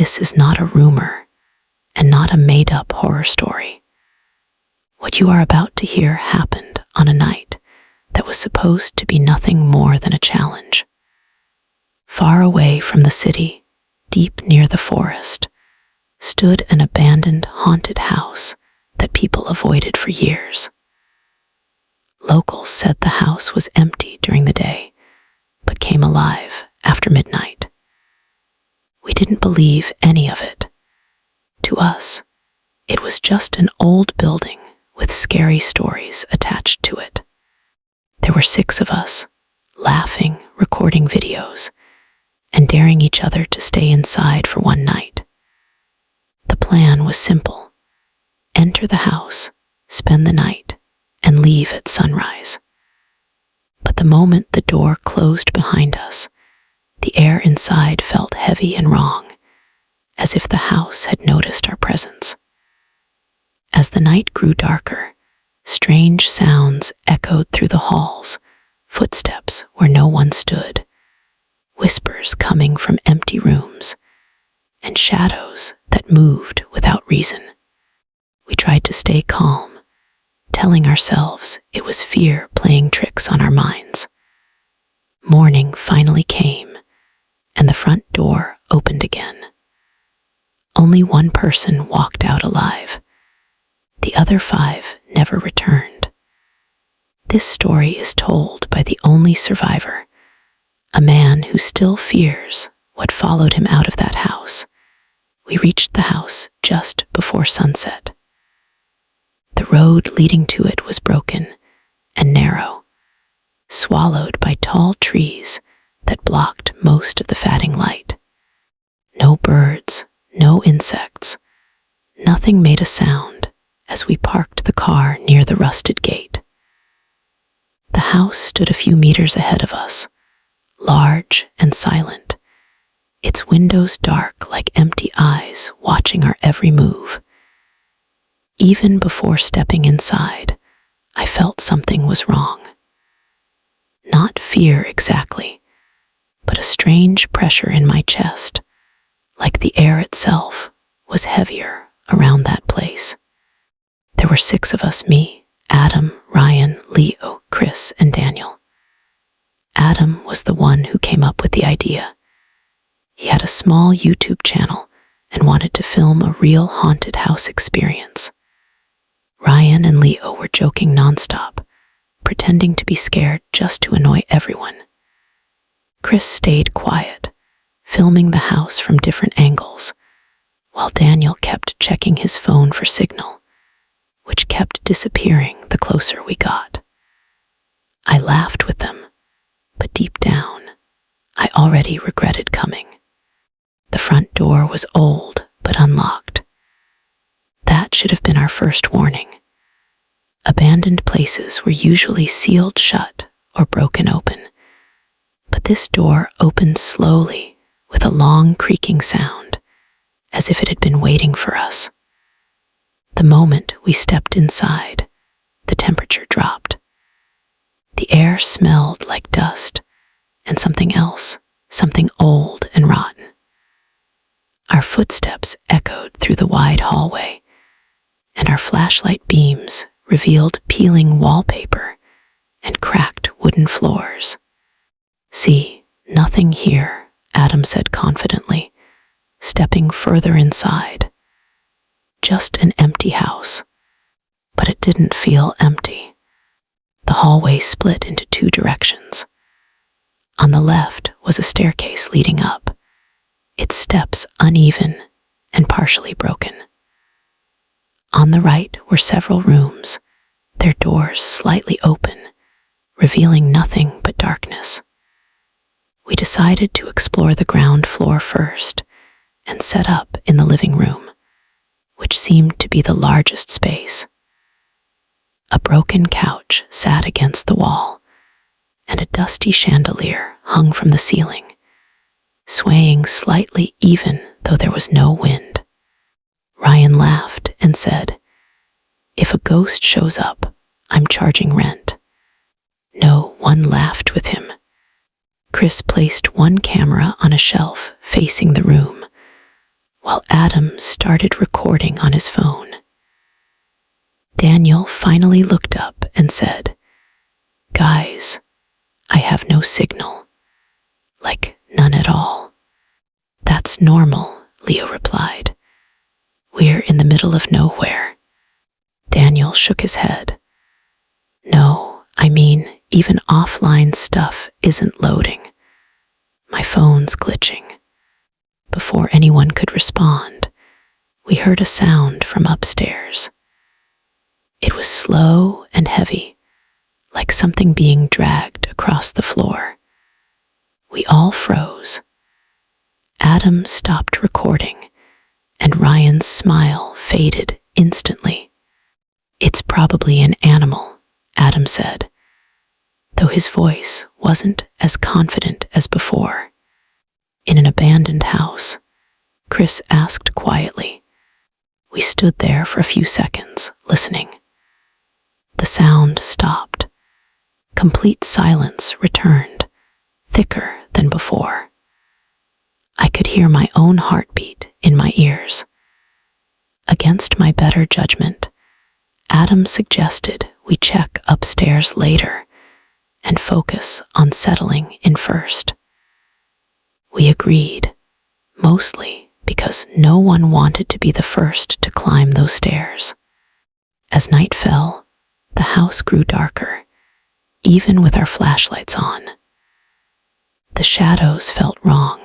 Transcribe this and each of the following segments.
this is not a rumor and not a made-up horror story. What you are about to hear happened on a night that was supposed to be nothing more than a challenge. Far away from the city, deep near the forest, stood an abandoned haunted house that people avoided for years. Locals said the house was empty during the day, but came alive after midnight. We didn't believe any of it. To us, it was just an old building with scary stories attached to it. There were 6 of us, laughing, recording videos, and daring each other to stay inside for one night. The plan was simple: enter the house, spend the night, and leave at sunrise. But the moment the door closed behind us, the air inside felt heavy and wrong, as if the house had noticed our presence. As the night grew darker, strange sounds echoed through the halls, footsteps where no one stood, whispers coming from empty rooms, and shadows that moved without reason. We tried to stay calm, telling ourselves it was fear playing tricks on our minds. Morning finally came, and the front door opened again. Only one person walked out alive. The other 5 never returned. This story is told by the only survivor, a man who still fears what followed him out of that house. We reached the house just before sunset. The road leading to it was broken and narrow, swallowed by tall trees that blocked most of the fading light. No birds, no insects, nothing made a sound as we parked the car near the rusted gate. The house stood a few meters ahead of us, large and silent, its windows dark like empty eyes watching our every move. Even before stepping inside, I felt something was wrong. Not fear exactly, but a strange pressure in my chest, like the air itself was heavier around that place. There were 6 of us: me, Adam, Ryan, Leo, Chris, and Daniel. Adam was the one who came up with the idea. He had a small YouTube channel and wanted to film a real haunted house experience. Ryan and Leo were joking nonstop, pretending to be scared just to annoy everyone. Chris stayed quiet, filming the house from different angles, while Daniel kept checking his phone for signal, which kept disappearing the closer we got. I laughed with them, but deep down, I already regretted coming. The front door was old but unlocked. That should have been our first warning. Abandoned places were usually sealed shut or broken open, but this door opened slowly with a long creaking sound, as if it had been waiting for us. The moment we stepped inside, the temperature dropped. The air smelled like dust and something else, something old and rotten. Our footsteps echoed through the wide hallway, and our flashlight beams revealed peeling wallpaper and cracked wooden floors. "See, nothing here," Adam said confidently, stepping further inside. Just an empty house. But it didn't feel empty. The hallway split into 2 directions. On the left was a staircase leading up, its steps uneven and partially broken. On the right were several rooms, their doors slightly open, revealing nothing but darkness. We decided to explore the ground floor first and set up in the living room, which seemed to be the largest space. A broken couch sat against the wall, and a dusty chandelier hung from the ceiling, swaying slightly even though there was no wind. Ryan laughed and said, "If a ghost shows up, I'm charging rent." No one laughed with him. Chris placed one camera on a shelf facing the room, while Adam started recording on his phone. Daniel finally looked up and said, "Guys, I have no signal. Like, none at all." "That's normal," Leo replied. "We're in the middle of nowhere." Daniel shook his head. "No, I mean, even offline stuff isn't loading. My phone's glitching." Before anyone could respond, we heard a sound from upstairs. It was slow and heavy, like something being dragged across the floor. We all froze. Adam stopped recording, and Ryan's smile faded instantly. "It's probably an animal," Adam said, though his voice wasn't as confident as before. "In an abandoned house?" Chris asked quietly. We stood there for a few seconds, listening. The sound stopped. Complete silence returned, thicker than before. I could hear my own heartbeat in my ears. Against my better judgment, Adam suggested we check upstairs later and focus on settling in first. We agreed, mostly because no one wanted to be the first to climb those stairs. As night fell, the house grew darker, even with our flashlights on. The shadows felt wrong,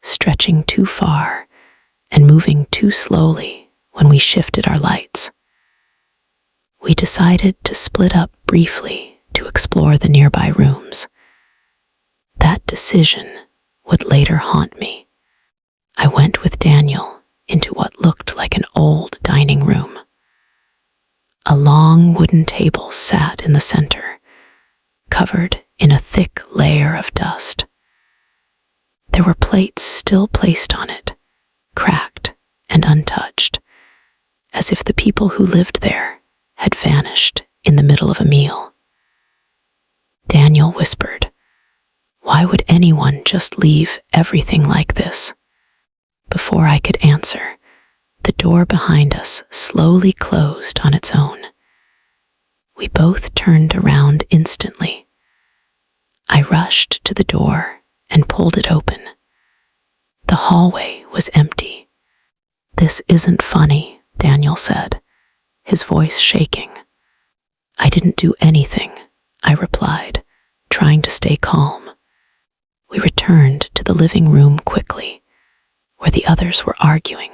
stretching too far and moving too slowly when we shifted our lights. We decided to split up briefly to explore the nearby rooms. That decision would later haunt me. I went with Daniel into what looked like an old dining room. A long wooden table sat in the center, covered in a thick layer of dust. There were plates still placed on it, cracked and untouched, as if the people who lived there had vanished in the middle of a meal. Daniel whispered, "Why would anyone just leave everything like this?" Before I could answer, the door behind us slowly closed on its own. We both turned around instantly. I rushed to the door and pulled it open. The hallway was empty. "This isn't funny," Daniel said, his voice shaking. "I didn't do anything," I replied, trying to stay calm. We returned to the living room quickly, where the others were arguing.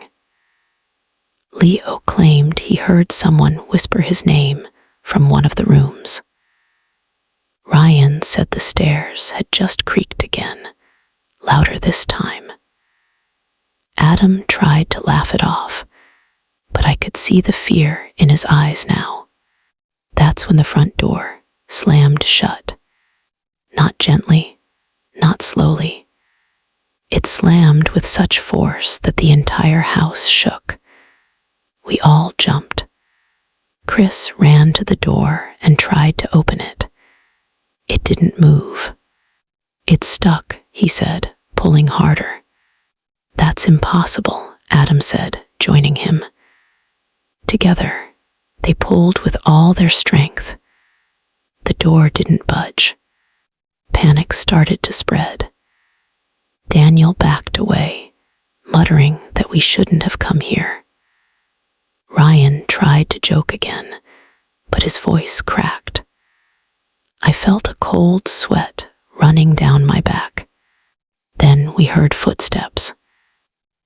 Leo claimed he heard someone whisper his name from one of the rooms. Ryan said the stairs had just creaked again, louder this time. Adam tried to laugh it off, but I could see the fear in his eyes now. That's when the front door slammed shut. Not gently, not slowly. It slammed with such force that the entire house shook. We all jumped. Chris ran to the door and tried to open it. It didn't move. "It's stuck," he said, pulling harder. "That's impossible," Adam said, joining him. Together, they pulled with all their strength. The door didn't budge. Panic started to spread. Daniel backed away, muttering that we shouldn't have come here. Ryan tried to joke again, but his voice cracked. I felt a cold sweat running down my back. Then we heard footsteps.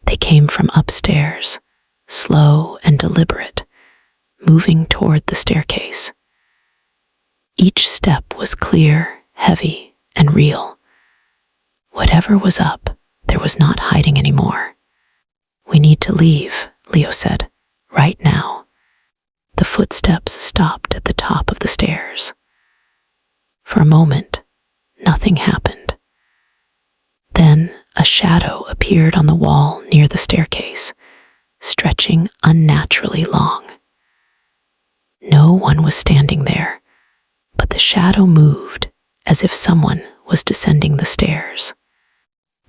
They came from upstairs, slow and deliberate, moving toward the staircase. Each step was clear, heavy, and real. Whatever was up, there was not hiding anymore. "We need to leave," Leo said, "right now." The footsteps stopped at the top of the stairs. For a moment, nothing happened. Then a shadow appeared on the wall near the staircase, stretching unnaturally long. No one was standing there, but the shadow moved as if someone was descending the stairs.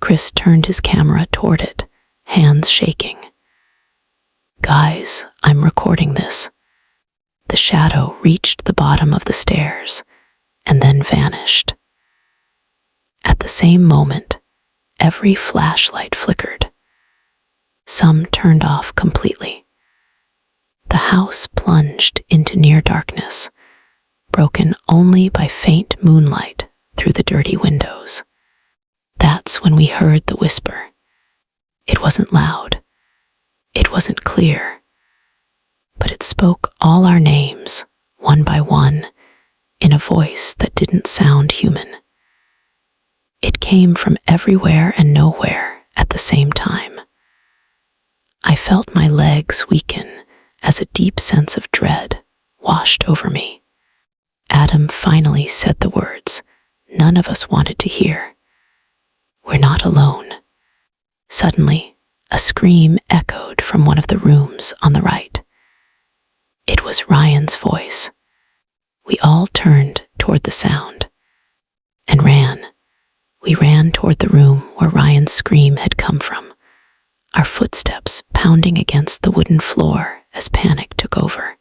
Chris turned his camera toward it, hands shaking. recording this. The shadow reached the bottom of the stairs and then vanished. At the same moment, every flashlight flickered. Some turned off completely. The house plunged into near darkness, broken only by faint moonlight through the dirty windows. That's when we heard the whisper. It wasn't loud. It wasn't clear. But it spoke all our names, one by one, in a voice that didn't sound human. It came from everywhere and nowhere at the same time. I felt my legs weaken as a deep sense of dread washed over me. Adam finally said the words none of us wanted to hear. "We're not alone." Suddenly, a scream echoed from one of the rooms on the right. It was Ryan's voice. We all turned toward the sound and ran. We ran toward the room where Ryan's scream had come from, our footsteps pounding against the wooden floor as panic took over.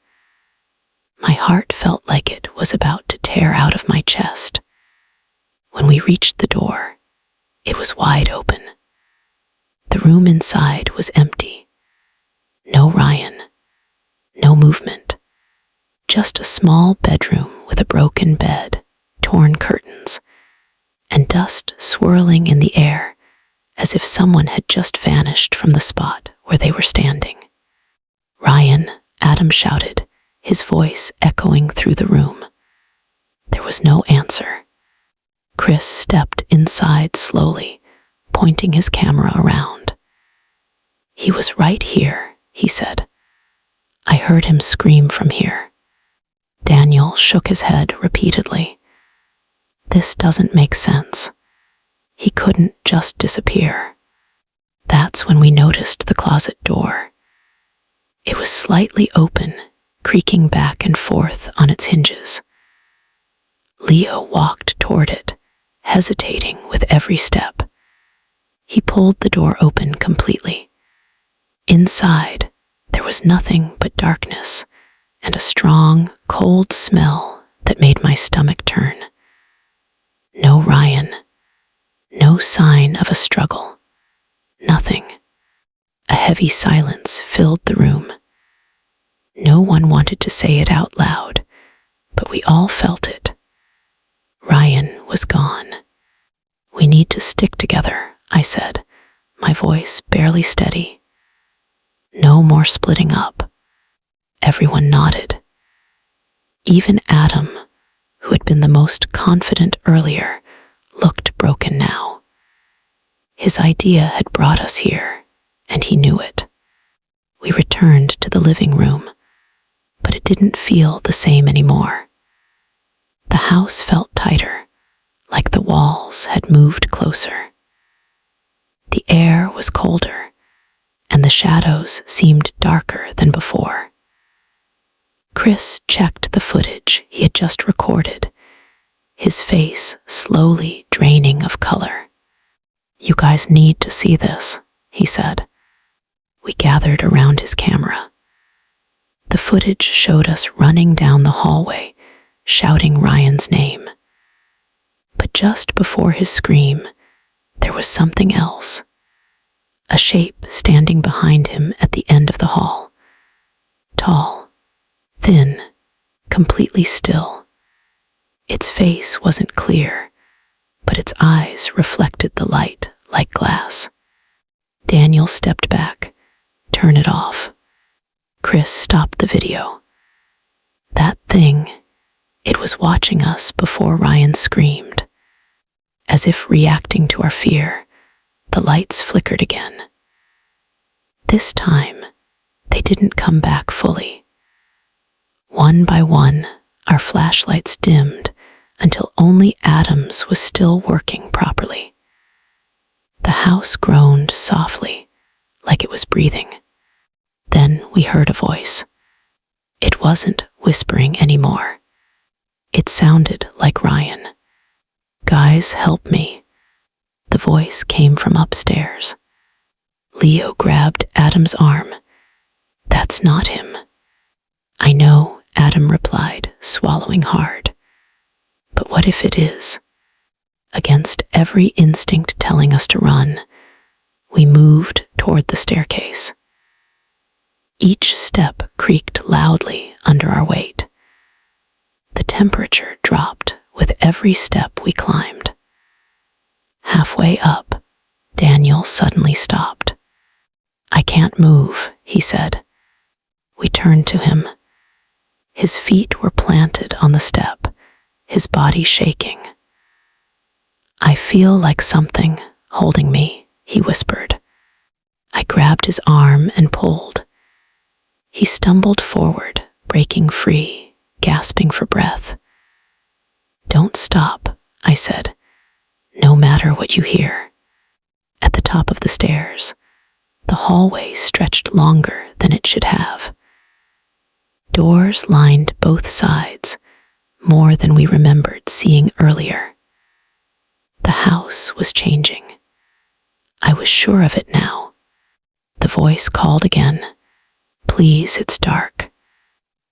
My heart felt like it was about to tear out of my chest. When we reached the door, it was wide open. The room inside was empty. No Ryan, no movement, just a small bedroom with a broken bed, torn curtains, and dust swirling in the air as if someone had just vanished from the spot where they were standing. "Ryan," Adam shouted, his voice echoing through the room. There was no answer. Chris stepped inside slowly, pointing his camera around. "He was right here," he said. "I heard him scream from here." Daniel shook his head repeatedly. "This doesn't make sense. He couldn't just disappear." That's when we noticed the closet door. It was slightly open, creaking back and forth on its hinges. Leo walked toward it, hesitating with every step. He pulled the door open completely. Inside, there was nothing but darkness and a strong, cold smell that made my stomach turn. No Ryan, no sign of a struggle, nothing. A heavy silence filled the room. No one wanted to say it out loud, but we all felt it. Ryan was gone. "We need to stick together," I said, my voice barely steady. "No more splitting up." Everyone nodded. Even Adam, who had been the most confident earlier, looked broken now. His idea had brought us here, and he knew it. We returned to the living room, but it didn't feel the same anymore. The house felt tighter, like the walls had moved closer. The air was colder, and the shadows seemed darker than before. Chris checked the footage he had just recorded, his face slowly draining of color. "You guys need to see this," he said. We gathered around his camera. The footage showed us running down the hallway, shouting Ryan's name. But just before his scream, there was something else. A shape standing behind him at the end of the hall. Tall, thin, completely still. Its face wasn't clear, but its eyes reflected the light like glass. Daniel stepped back. "Turn it off." Chris stopped the video. That thing, it was watching us before Ryan screamed. As if reacting to our fear, the lights flickered again. This time, they didn't come back fully. One by one, our flashlights dimmed until only Adam's was still working properly. The house groaned softly, like it was breathing. Then we heard a voice. It wasn't whispering anymore. It sounded like Ryan. "Guys, help me." The voice came from upstairs. Leo grabbed Adam's arm. "That's not him," I know, Adam replied, swallowing hard. But what if it is? Against every instinct telling us to run, we moved toward the staircase. Each step creaked loudly under our weight. The temperature dropped with every step we climbed. Halfway up, Daniel suddenly stopped. I can't move, he said. We turned to him. His feet were planted on the step, his body shaking. I feel like something holding me, he whispered. I grabbed his arm and pulled. He stumbled forward, breaking free, gasping for breath. Don't stop, I said, no matter what you hear. At the top of the stairs, the hallway stretched longer than it should have. Doors lined both sides, more than we remembered seeing earlier. The house was changing. I was sure of it now. The voice called again. Please, it's dark.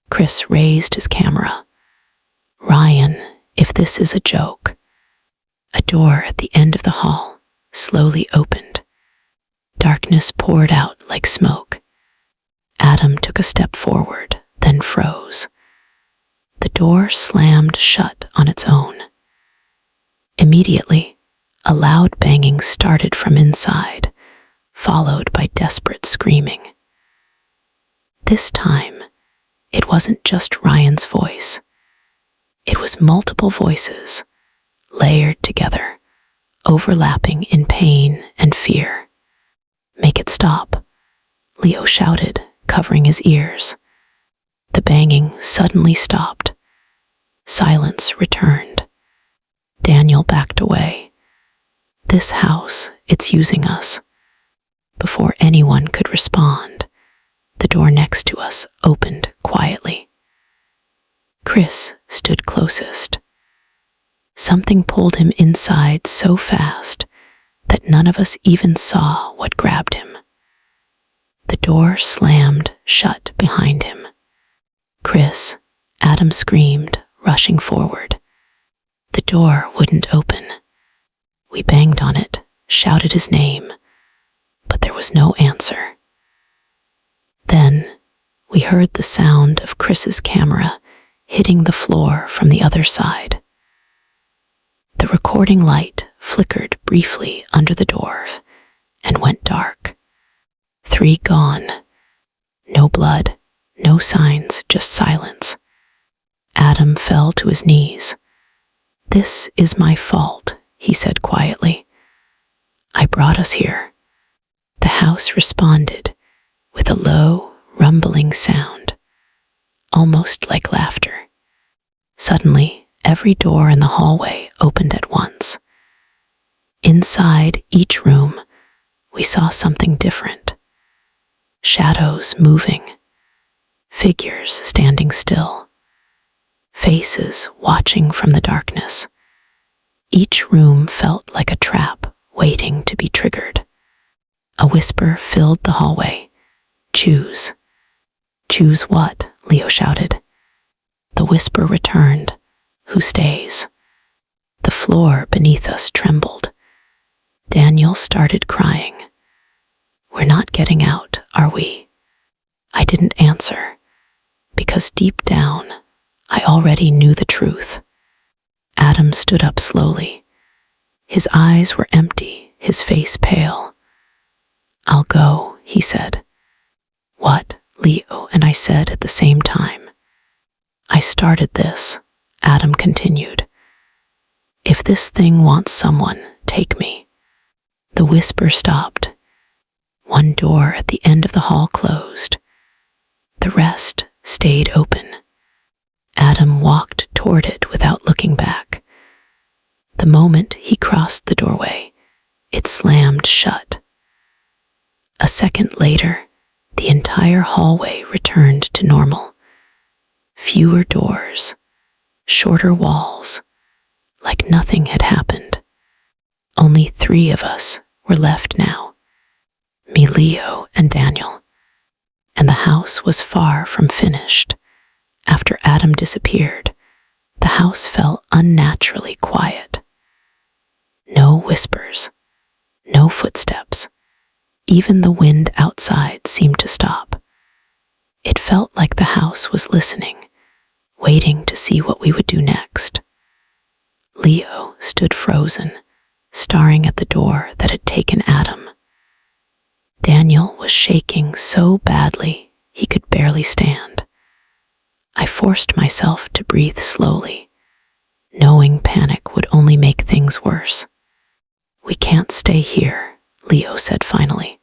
Chris raised his camera. Ryan, if this is a joke. A door at the end of the hall slowly opened. Darkness poured out like smoke. Adam took a step forward, then froze. The door slammed shut on its own. Immediately, a loud banging started from inside, followed by desperate screaming. This time, it wasn't just Ryan's voice. It was multiple voices, layered together, overlapping in pain and fear. Make it stop, Leo shouted, covering his ears. The banging suddenly stopped. Silence returned. Daniel backed away. This house, it's using us. Before anyone could respond, the door next to us opened quietly. Chris stood closest. Something pulled him inside so fast that none of us even saw what grabbed him. The door slammed shut behind him. Chris, Adam screamed, rushing forward. The door wouldn't open. We banged on it, shouted his name, but there was no answer. Then we heard the sound of Chris's camera hitting the floor from the other side. The recording light flickered briefly under the door and went dark. 3 gone. No blood, no signs, just silence. Adam fell to his knees. This is my fault, he said quietly. I brought us here. The house responded with a low, rumbling sound, almost like laughter. Suddenly, every door in the hallway opened at once. Inside each room, we saw something different. Shadows moving, figures standing still, faces watching from the darkness. Each room felt like a trap waiting to be triggered. A whisper filled the hallway. Choose. Choose what? Leo shouted. The whisper returned. Who stays? The floor beneath us trembled. Daniel started crying. We're not getting out, are we? I didn't answer, because deep down, I already knew the truth. Adam stood up slowly. His eyes were empty, his face pale. I'll go, he said. What? Leo and I said at the same time. I started this, Adam continued. If this thing wants someone, take me. The whisper stopped. One door at the end of the hall closed. The rest stayed open. Adam walked toward it without looking back. The moment he crossed the doorway, it slammed shut. A second later, the entire hallway returned to normal. Fewer doors, shorter walls, like nothing had happened. Only 3 of us were left now. Me, Leo, and Daniel. And the house was far from finished. After Adam disappeared, the house felt unnaturally quiet. No whispers, no footsteps. Even the wind outside seemed to stop. It felt like the house was listening, waiting to see what we would do next. Leo stood frozen, staring at the door that had taken Adam. Daniel was shaking so badly he could barely stand. I forced myself to breathe slowly, knowing panic would only make things worse. "We can't stay here," Leo said finally.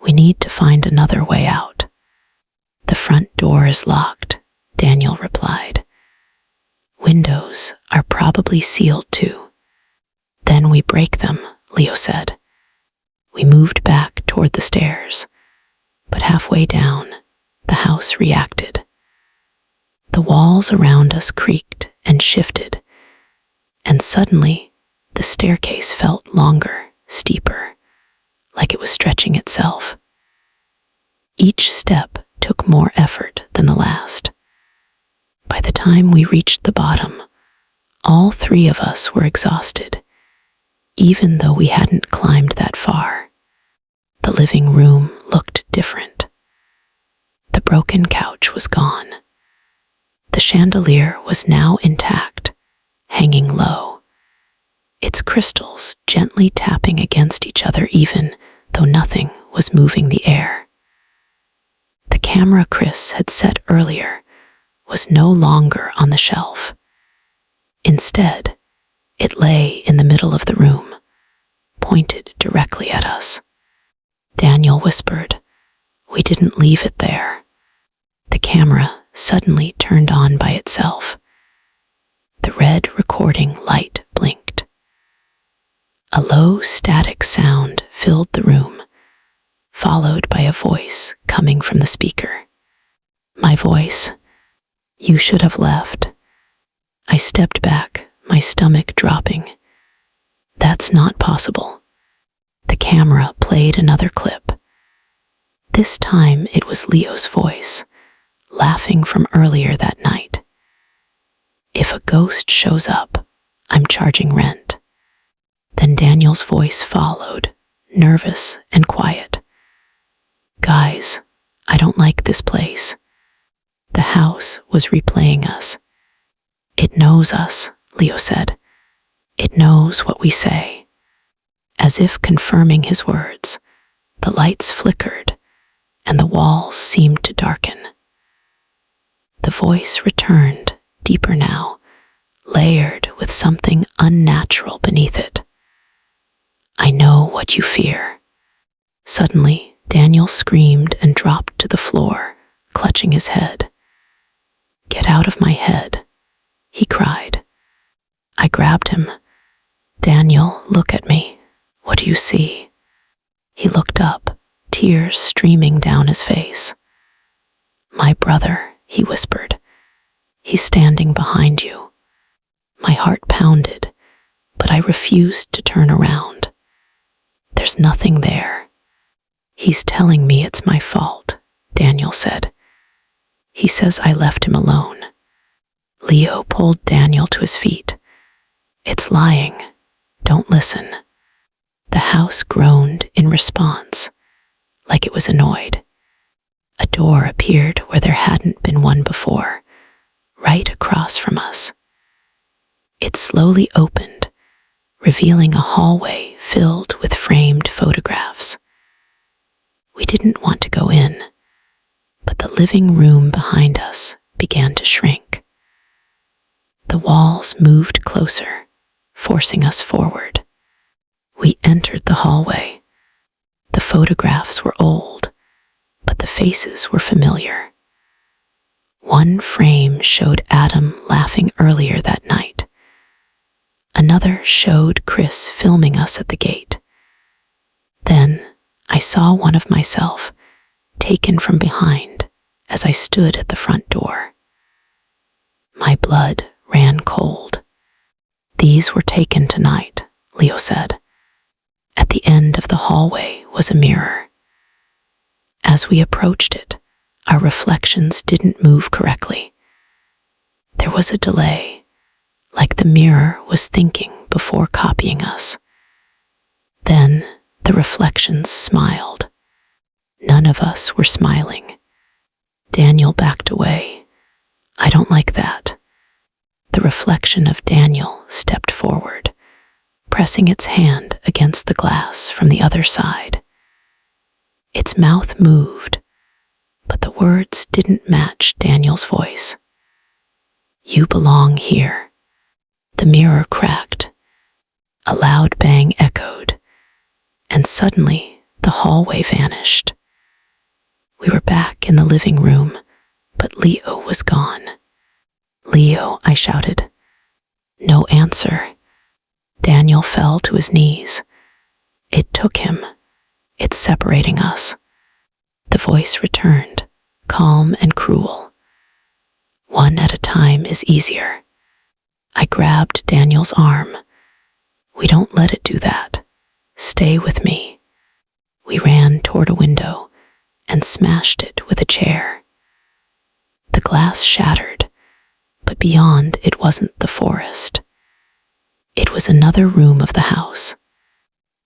"We need to find another way out." "The front door is locked," Daniel replied. "Windows are probably sealed too." "Then we break them," Leo said. We moved back toward the stairs, but halfway down, the house reacted. The walls around us creaked and shifted, and suddenly the staircase felt longer, steeper, like it was stretching itself. Each step took more effort than the last. By the time we reached the bottom, all three of us were exhausted, even though we hadn't climbed that far. The living room looked different. The broken couch was gone. The chandelier was now intact, hanging low, its crystals gently tapping against each other even though nothing was moving the air. The camera Chris had set earlier was no longer on the shelf. Instead, it lay in the middle of the room, pointed directly at us. Daniel whispered, "We didn't leave it there." The camera suddenly turned on by itself. The red recording light blinked. A low static sound filled the room, followed by a voice coming from the speaker. My voice. "You should have left." I stepped back, my stomach dropping. "That's not possible." The camera played another clip. This time it was Leo's voice, laughing from earlier that night. "If a ghost shows up, I'm charging rent." Then Daniel's voice followed, nervous and quiet. "Guys, I don't like this place." The house was replaying us. "It knows us," Leo said. "It knows what we say." As if confirming his words, the lights flickered and the walls seemed to darken. The voice returned, deeper now, layered with something unnatural beneath it. "I know what you fear." Suddenly, Daniel screamed and dropped to the floor, clutching his head. "Get out of my head," he cried. I grabbed him. "Daniel, look at me. What do you see?" He looked up, tears streaming down his face. "My brother," he whispered. "He's standing behind you." My heart pounded, but I refused to turn around. "There's nothing there." "He's telling me it's my fault," Daniel said. "He says I left him alone." Leo pulled Daniel to his feet. "It's lying. Don't listen." The house groaned in response, like it was annoyed. A door appeared where there hadn't been one before, right across from us. It slowly opened, revealing a hallway filled with framed photographs. We didn't want to go in, but the living room behind us began to shrink. The walls moved closer, forcing us forward. We entered the hallway. The photographs were old, but the faces were familiar. One frame showed Adam laughing earlier that night. Another showed Chris filming us at the gate. Then I saw one of myself, taken from behind, as I stood at the front door. My blood ran cold. "These were taken tonight," Leo said. At the end of the hallway was a mirror. As we approached it, our reflections didn't move correctly. There was a delay, like the mirror was thinking before copying us. Then the reflections smiled. None of us were smiling. Daniel backed away. I don't like that. The reflection of Daniel stepped forward, pressing its hand against the glass from the other side. Its mouth moved, but the words didn't match Daniel's voice. You belong here. The mirror cracked. A loud bang echoed, and suddenly the hallway vanished. We were back in the living room, but Leo was gone. Leo, I shouted. No answer. Daniel fell to his knees. It took him. It's separating us. The voice returned, calm and cruel. One at a time is easier. I grabbed Daniel's arm. We don't let it do that. Stay with me. We ran toward a window and smashed it with a chair. The glass shattered, but beyond it wasn't the forest. It was another room of the house.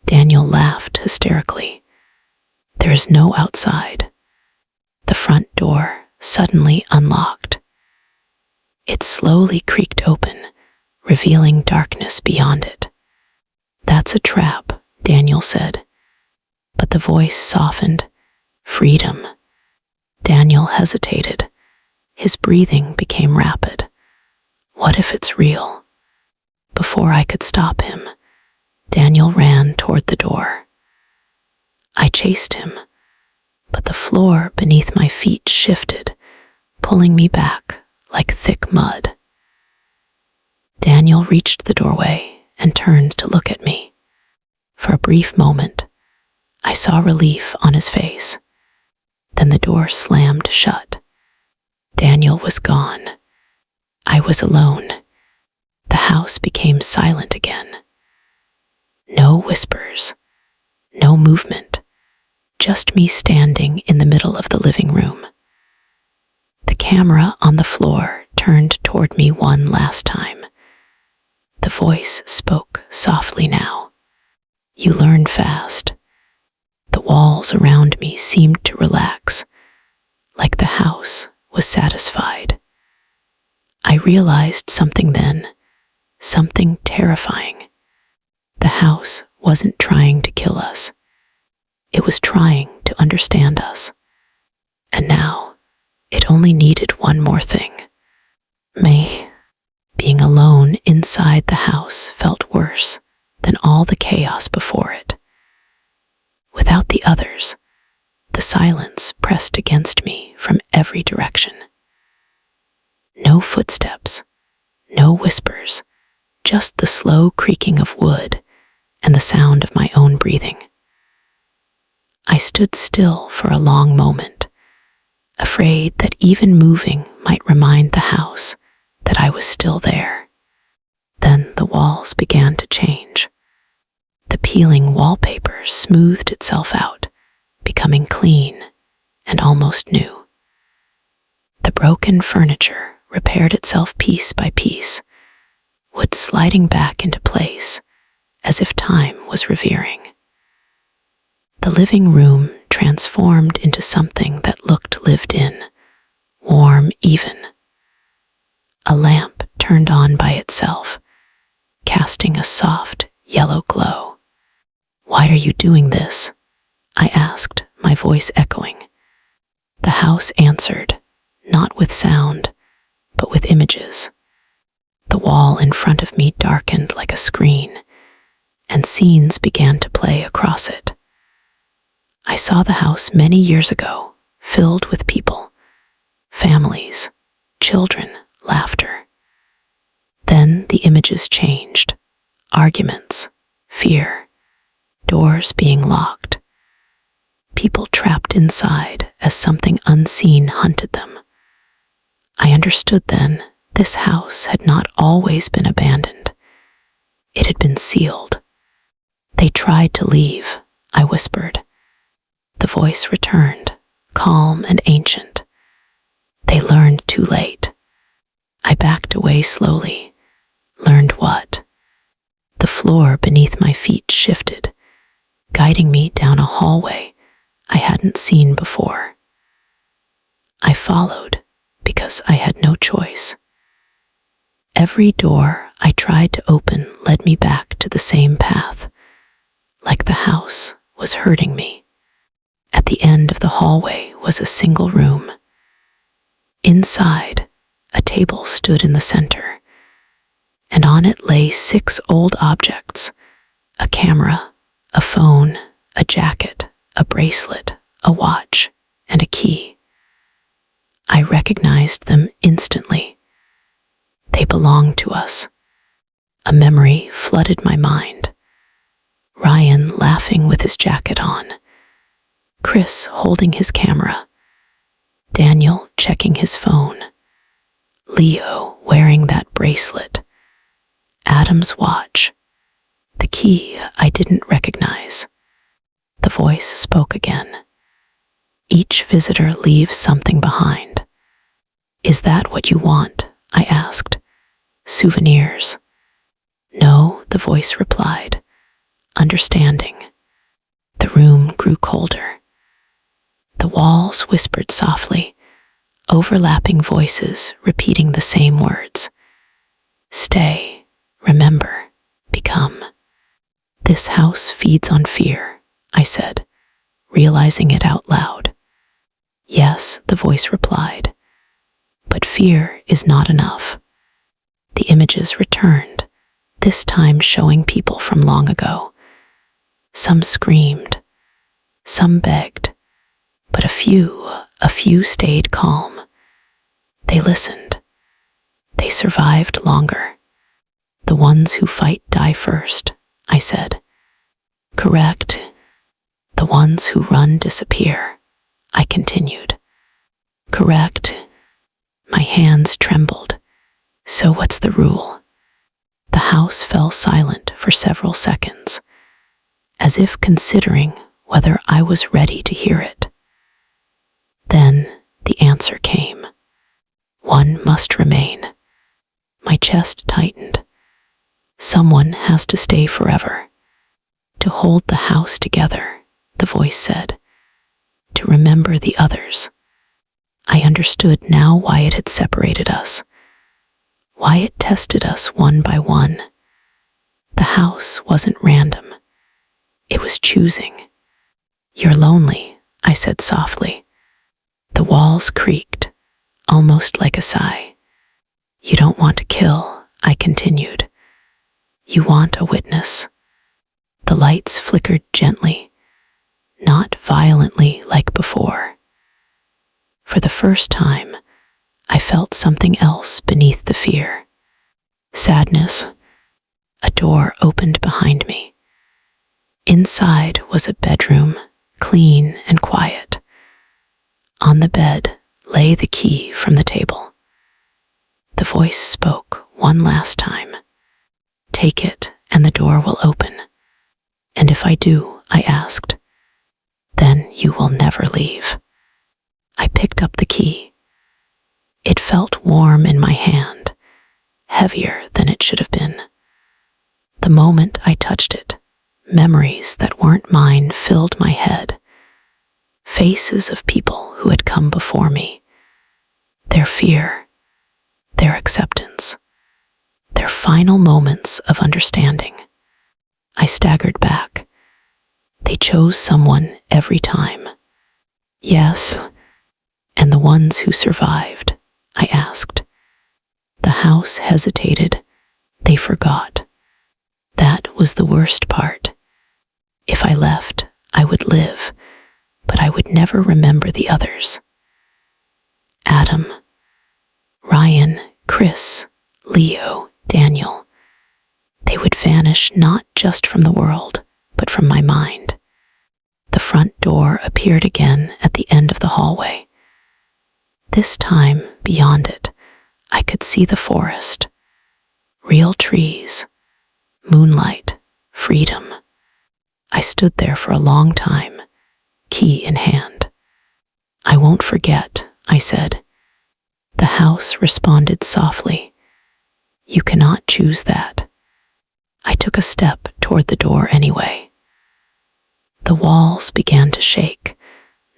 Daniel laughed hysterically. There is no outside. The front door suddenly unlocked. It slowly creaked open, revealing darkness beyond it. That's a trap, Daniel said. But the voice softened. Freedom. Daniel hesitated. His breathing became rapid. What if it's real? Before I could stop him, Daniel ran toward the door. I chased him, but the floor beneath my feet shifted, pulling me back like thick mud. Daniel reached the doorway and turned to look at me. For a brief moment, I saw relief on his face. Then the door slammed shut. Daniel was gone. I was alone. The house became silent again. No whispers, no movement, just me standing in the middle of the living room. The camera on the floor turned toward me one last time. The voice spoke softly now. You learn fast. The walls around me seemed to relax, like the house was satisfied. I realized something then, something terrifying. The house wasn't trying to kill us. It was trying to understand us. And now, it only needed one more thing. Me. Being alone inside the house felt worse than all the chaos before it. Without the others, the silence pressed against me from every direction. No footsteps, no whispers, just the slow creaking of wood and the sound of my own breathing. I stood still for a long moment, afraid that even moving might remind the house that I was still there. Then the walls began to change. The peeling wallpaper smoothed itself out, becoming clean and almost new. The broken furniture repaired itself piece by piece, wood sliding back into place as if time was revering. The living room transformed into something that looked lived in, warm even. A lamp turned on by itself, casting a soft yellow glow. Why are you doing this? I asked, my voice echoing. The house answered, not with sound, but with images. The wall in front of me darkened like a screen, and scenes began to play across it. I saw the house many years ago, filled with people, families, children, laughter. Then the images changed. Arguments, fear, doors being locked. People trapped inside as something unseen hunted them. I understood then this house had not always been abandoned. It had been sealed. They tried to leave, I whispered. The voice returned, calm and ancient. learned too late. I backed away slowly. Learned what? The floor beneath my feet shifted, guiding me down a hallway I hadn't seen before. I followed because I had no choice. Every door I tried to open led me back to the same path, like the house was hurting me. At the end of the hallway was a single room. Inside, a table stood in the center, and on it lay 6 old objects: a camera, a phone, a jacket, a bracelet, a watch, and a key. I recognized them instantly. They belonged to us. A memory flooded my mind. Ryan laughing with his jacket on, Chris holding his camera, Daniel checking his phone, Leo wearing that bracelet, Adam's watch, the key I didn't recognize. The voice spoke again. Each visitor leaves something behind. Is that what you want? I asked. Souvenirs. No, the voice replied. Understanding. The room grew colder. The walls whispered softly, overlapping voices repeating the same words. Stay, remember, become. This house feeds on fear, I said, realizing it out loud. Yes, the voice replied, but fear is not enough. The images returned, this time showing people from long ago. Some screamed, some begged, but a few stayed calm. They listened. They survived longer. The ones who fight die first, I said. Correct. The ones who run disappear, I continued. Correct. My hands trembled. So what's the rule? The house fell silent for several seconds, as if considering whether I was ready to hear it. Then the answer came. One must remain. My chest tightened. Someone has to stay forever. To hold the house together, the voice said. To remember the others. I understood now why it had separated us. Why it tested us one by one. The house wasn't random. It was choosing. You're lonely, I said softly. The walls creaked, almost like a sigh. You don't want to kill, I continued. You want a witness. The lights flickered gently, not violently like before. For the first time, I felt something else beneath the fear. Sadness. A door opened behind me. Inside was a bedroom, clean and quiet. On the bed lay the key from the table. The voice spoke one last time. Take it and the door will open. And if I do, I asked, then you will never leave. I picked up the key. It felt warm in my hand, heavier than it should have been. The moment I touched it, memories that weren't mine filled my head. Faces of people who had come before me. Their fear, their acceptance, their final moments of understanding. I staggered back. They chose someone every time. Yes, and the ones who survived, I asked. The house hesitated. They forgot. That was the worst part. If I left, I would live, but I would never remember the others. Adam, Ryan, Chris, Leo, Daniel. They would vanish not just from the world, but from my mind. The front door appeared again at the end of the hallway. This time, beyond it, I could see the forest. Real trees, moonlight, freedom. I stood there for a long time, key in hand. I won't forget, I said. The house responded softly. You cannot choose that. I took a step toward the door anyway. The walls began to shake,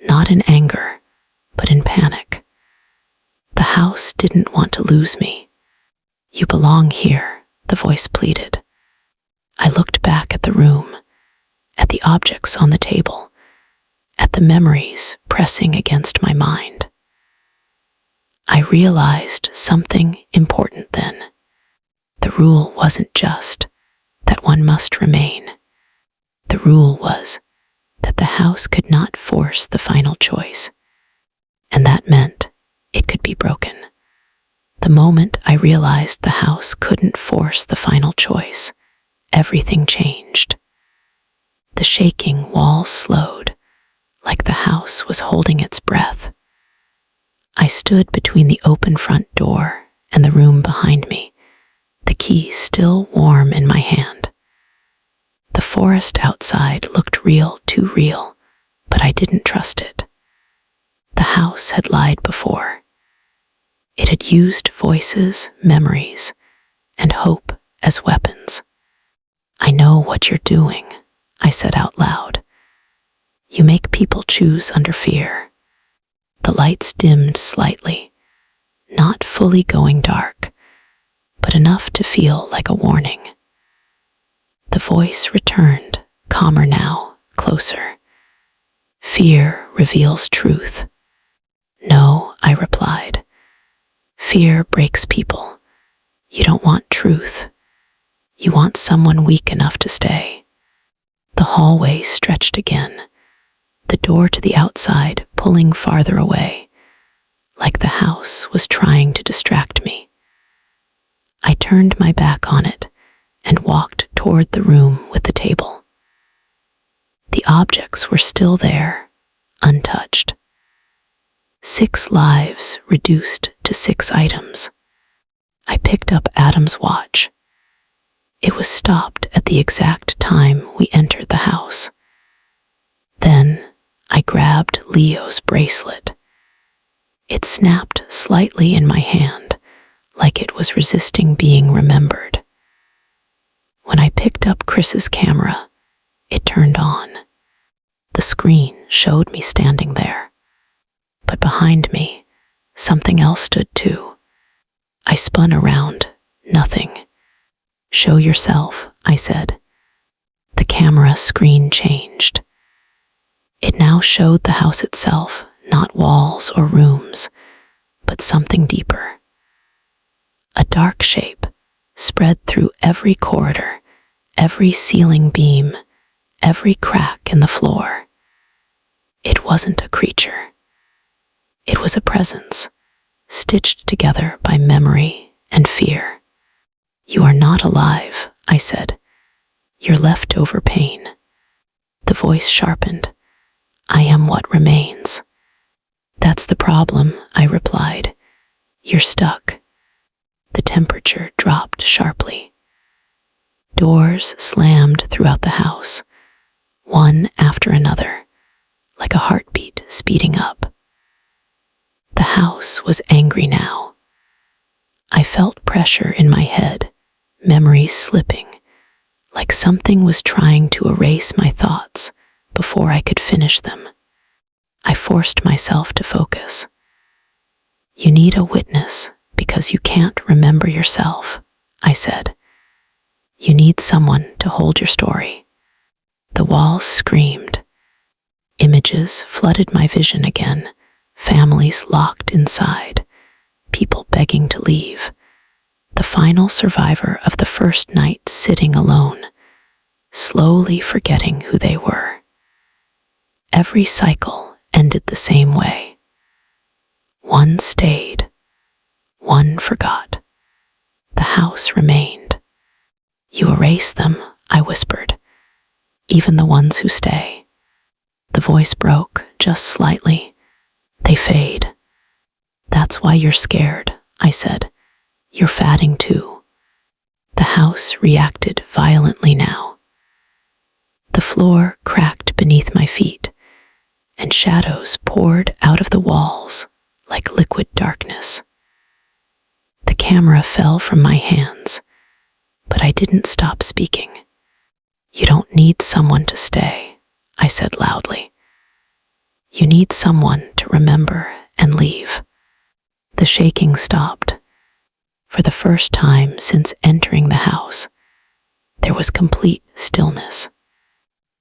not in anger, but in panic. The house didn't want to lose me. You belong here, the voice pleaded. I looked back at the room, at the objects on the table, at the memories pressing against my mind. I realized something important then. The rule wasn't just that one must remain. The rule was that the house could not force the final choice, and that meant it could be broken. The moment I realized the house couldn't force the final choice, everything changed. The shaking walls slowed, like the house was holding its breath. I stood between the open front door and the room behind me, the key still warm in my hand. The forest outside looked real, too real, but I didn't trust it. The house had lied before. It had used voices, memories, and hope as weapons. I know what you're doing, I said out loud. You make people choose under fear. The lights dimmed slightly, not fully going dark, but enough to feel like a warning. The voice returned, calmer now, closer. Fear reveals truth. No, I replied. Fear breaks people. You don't want truth. You want someone weak enough to stay. The hallway stretched again, the door to the outside pulling farther away, like the house was trying to distract me. I turned my back on it and walked toward the room with the table. The objects were still there, untouched. 6 lives reduced to 6 items. I picked up Adam's watch. It was stopped at the exact time we entered the house. Then I grabbed Leo's bracelet. It snapped slightly in my hand, like it was resisting being remembered. When I picked up Chris's camera, it turned on. The screen showed me standing there. But behind me, something else stood too. I spun around, nothing. Show yourself, I said. The camera screen changed. It now showed the house itself, not walls or rooms, but something deeper. A dark shape spread through every corridor, every ceiling beam, every crack in the floor. It wasn't a creature. It was a presence, stitched together by memory and fear. You are not alive, I said. You're leftover pain. The voice sharpened. I am what remains. That's the problem, I replied. You're stuck. The temperature dropped sharply. Doors slammed throughout the house, one after another, like a heartbeat speeding up. The house was angry now. I felt pressure in my head, memories slipping, like something was trying to erase my thoughts before I could finish them. I forced myself to focus. You need a witness because you can't remember yourself, I said. You need someone to hold your story. The walls screamed. Images flooded my vision again, families locked inside, people begging to leave. The final survivor of the first night sitting alone, slowly forgetting who they were. Every cycle ended the same way. One stayed, one forgot. The house remained. You erase them, I whispered, even the ones who stay. The voice broke just slightly. They fade. That's why you're scared, I said. You're fatting too. The house reacted violently now. The floor cracked beneath my feet, and shadows poured out of the walls like liquid darkness. camera fell from my hands, but I didn't stop speaking. You don't need someone to stay, I said loudly. You need someone to remember and leave. The shaking stopped. For the first time since entering the house, there was complete stillness.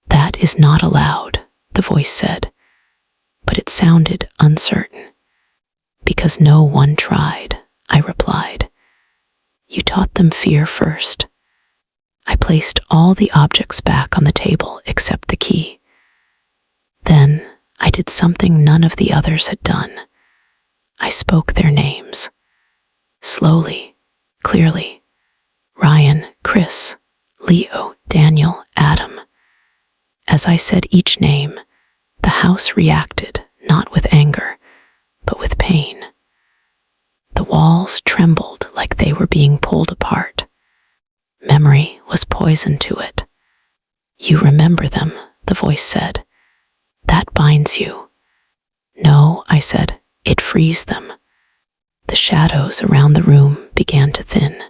That is not allowed, the voice said, but it sounded uncertain. Because no one tried, I replied. You taught them fear first. I placed all the objects back on the table except the key. Then I did something none of the others had done. I spoke their names. Slowly, clearly. Ryan, Chris, Leo, Daniel, Adam. As I said each name, the house reacted, not with anger, but with pain. The walls trembled like they were being pulled apart. Memory was poison to it. You remember them, the voice said. That binds you. No, I said, it frees them. The shadows around the room began to thin.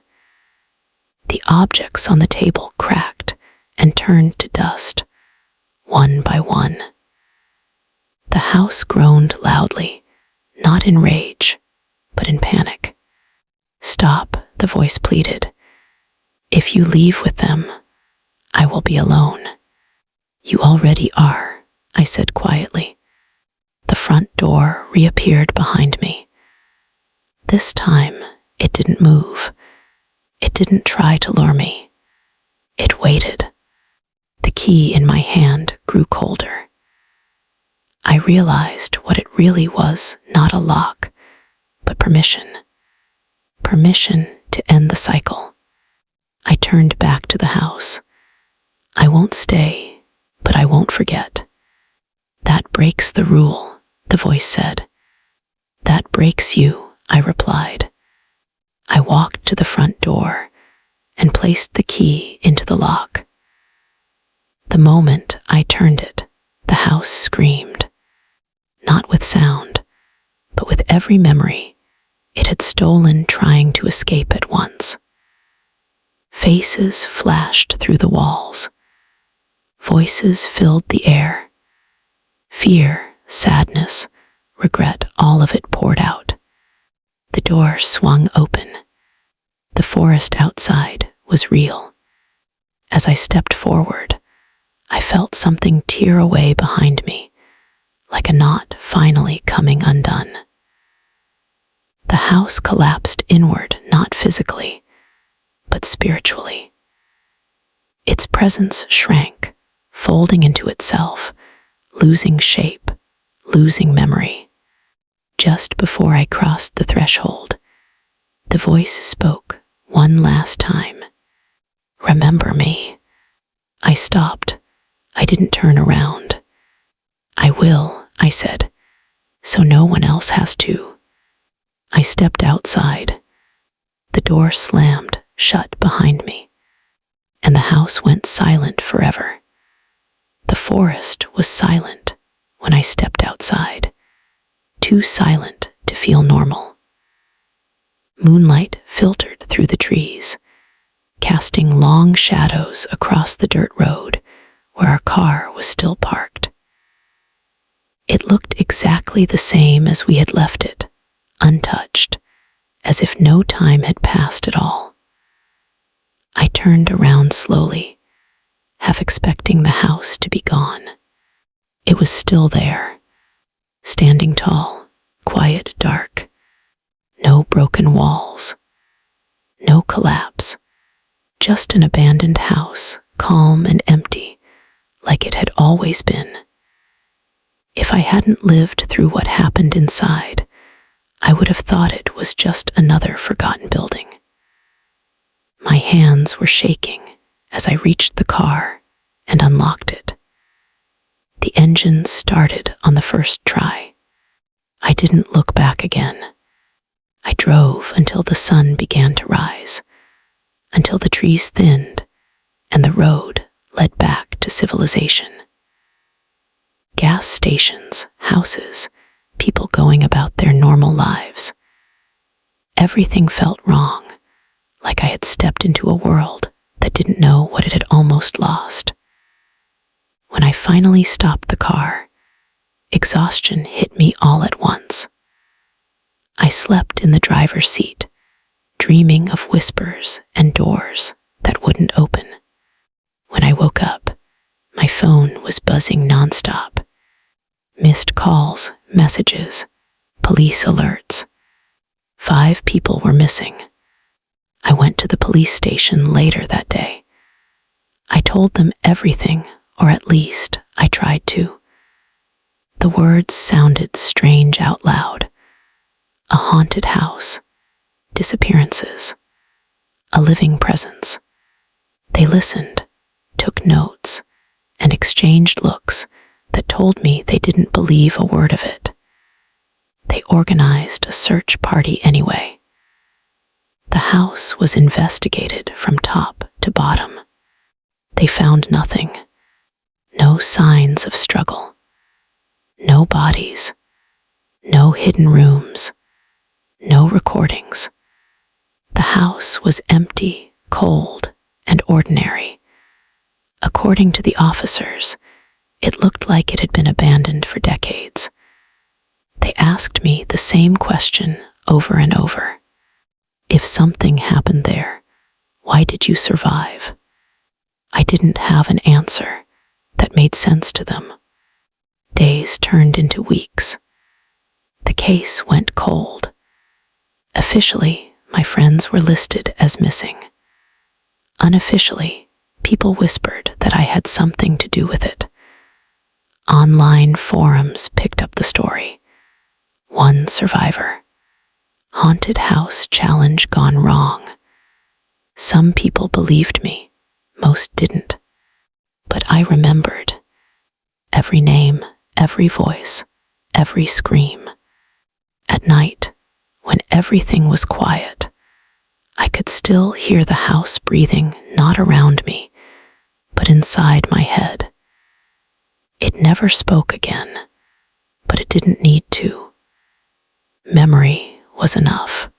The objects on the table cracked and turned to dust, one by one. The house groaned loudly, not in rage, but in panic. Stop, the voice pleaded. If you leave with them, I will be alone. You already are, I said quietly. The front door reappeared behind me. This time, it didn't move. It didn't try to lure me. It waited. The key in my hand grew colder. I realized what it really was, not a lock, but permission. Permission to end the cycle. I turned back to the house. I won't stay, but I won't forget. That breaks the rule, the voice said. That breaks you, I replied. I walked to the front door and placed the key into the lock. The moment I turned it, the house screamed. Not with sound, but with every memory it had stolen, trying to escape at once. Faces flashed through the walls. Voices filled the air. Fear, sadness, regret, all of it poured out. The door swung open. The forest outside was real. As I stepped forward, I felt something tear away behind me, like a knot finally coming undone. The house collapsed inward, not physically, but spiritually. Its presence shrank, folding into itself, losing shape, losing memory. Just before I crossed the threshold, the voice spoke one last time. Remember me. I stopped. I didn't turn around. I will, I said, so no one else has to. I stepped outside. The door slammed shut behind me, and the house went silent forever. The forest was silent when I stepped outside, too silent to feel normal. Moonlight filtered through the trees, casting long shadows across the dirt road where our car was still parked. It looked exactly the same as we had left it, untouched, as if no time had passed at all. I turned around slowly, half expecting the house to be gone. It was still there, standing tall, quiet, dark. No broken walls, no collapse, just an abandoned house, calm and empty, like it had always been. If I hadn't lived through what happened inside, I would have thought it was just another forgotten building. My hands were shaking as I reached the car and unlocked it. The engine started on the first try. I didn't look back again. I drove until the sun began to rise, until the trees thinned and the road led back to civilization. Gas stations, houses, people going about their normal lives. Everything felt wrong, like I had stepped into a world that didn't know what it had almost lost. When I finally stopped the car, exhaustion hit me all at once. I slept in the driver's seat, dreaming of whispers and doors that wouldn't open. When I woke up, my phone was buzzing nonstop. Missed calls, messages, police alerts. 5 people were missing. I went to the police station later that day. I told them everything, or at least I tried to. The words sounded strange out loud. A haunted house, disappearances, a living presence. They listened, took notes, and exchanged looks that told me they didn't believe a word of it. They organized a search party anyway. The house was investigated from top to bottom. They found nothing. No signs of struggle. No bodies. No hidden rooms. No recordings. The house was empty, cold, and ordinary. According to the officers, it looked like it had been abandoned for decades. They asked me the same question over and over. If something happened there, why did you survive? I didn't have an answer that made sense to them. Days turned into weeks. The case went cold. Officially, my friends were listed as missing. Unofficially, people whispered that I had something to do with it. Online forums picked up the story. One survivor. Haunted house challenge gone wrong. Some people believed me, most didn't. But I remembered. Every name, every voice, every scream. At night, when everything was quiet, I could still hear the house breathing not around me, but inside my head. It never spoke again, but it didn't need to. Memory was enough.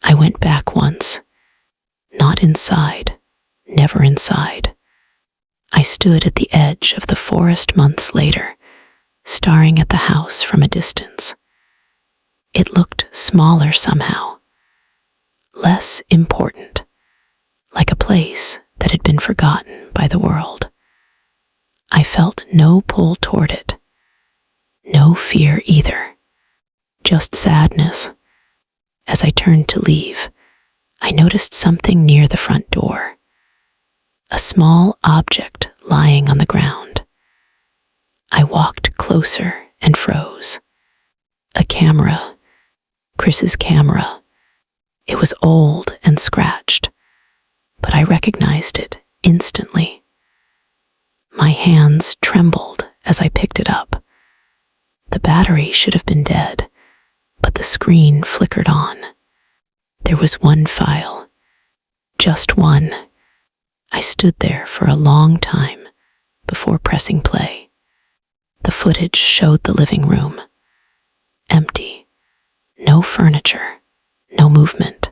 I went back once. Not inside, never inside. I stood at the edge of the forest months later, staring at the house from a distance. It looked smaller somehow, less important, like a place that had been forgotten by the world. I felt no pull toward it, no fear either, just sadness. As I turned to leave, I noticed something near the front door, a small object lying on the ground. I walked closer and froze. A camera, Chris's camera. It was old and scratched, but I recognized it instantly. My hands trembled as I picked it up. The battery should have been dead, but the screen flickered on. There was one file, just one. I stood there for a long time before pressing play. The footage showed the living room, empty, no furniture, no movement.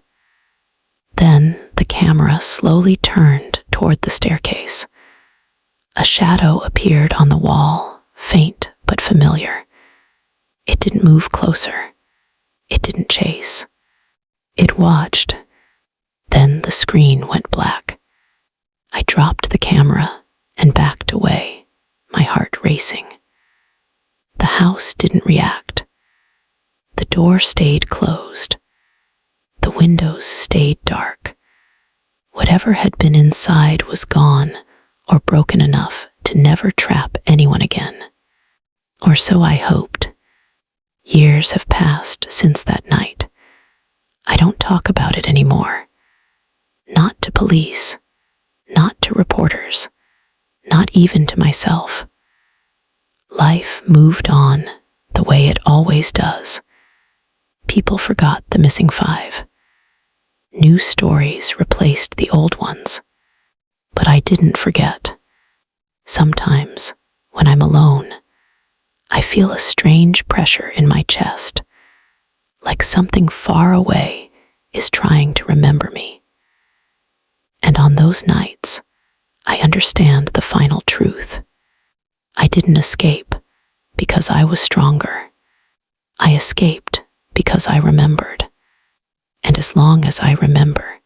Then the camera slowly turned toward the staircase. A shadow appeared on the wall, faint but familiar. It didn't move closer. It didn't chase. It watched. Then the screen went black. I dropped the camera and backed away, my heart racing. The house didn't react. The door stayed closed. The windows stayed dark. Whatever had been inside was gone or broken enough to never trap anyone again. Or so I hoped. Years have passed since that night. I don't talk about it anymore. Not to police, not to reporters, not even to myself. Life moved on the way it always does. People forgot the missing 5. New stories replaced the old ones. But I didn't forget. Sometimes, when I'm alone, I feel a strange pressure in my chest, like something far away is trying to remember me. And on those nights, I understand the final truth. I didn't escape because I was stronger. I escaped because I remembered. And as long as I remember,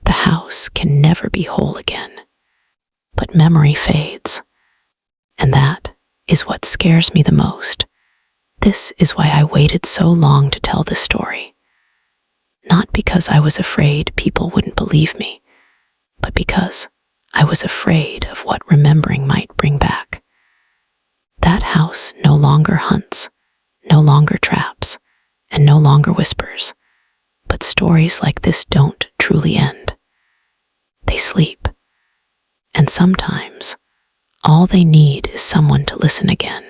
the house can never be whole again. But memory fades. And that is what scares me the most. This is why I waited so long to tell this story. Not because I was afraid people wouldn't believe me, but because I was afraid of what remembering might bring back. That house no longer hunts, no longer traps, and no longer whispers. But stories like this don't truly end. They sleep. And sometimes, all they need is someone to listen again.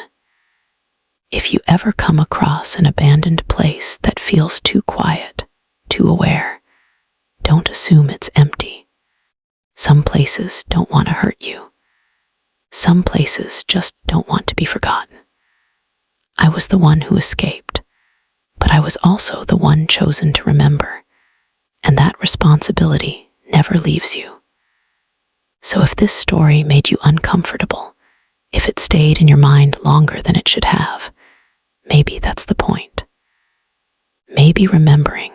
If you ever come across an abandoned place that feels too quiet, too aware, don't assume it's empty. Some places don't want to hurt you. Some places just don't want to be forgotten. I was the one who escaped, but I was also the one chosen to remember, and that responsibility never leaves you. So if this story made you uncomfortable, if it stayed in your mind longer than it should have, maybe that's the point. Maybe remembering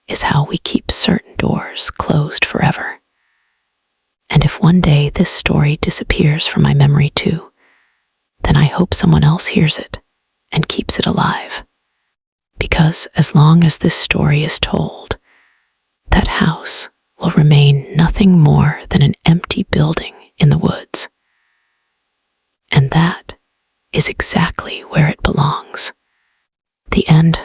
is how we keep certain doors closed forever. And if one day this story disappears from my memory too, then I hope someone else hears it and keeps it alive. Because as long as this story is told, that house will remain nothing more than an empty building in the woods. And that is exactly where it belongs. The end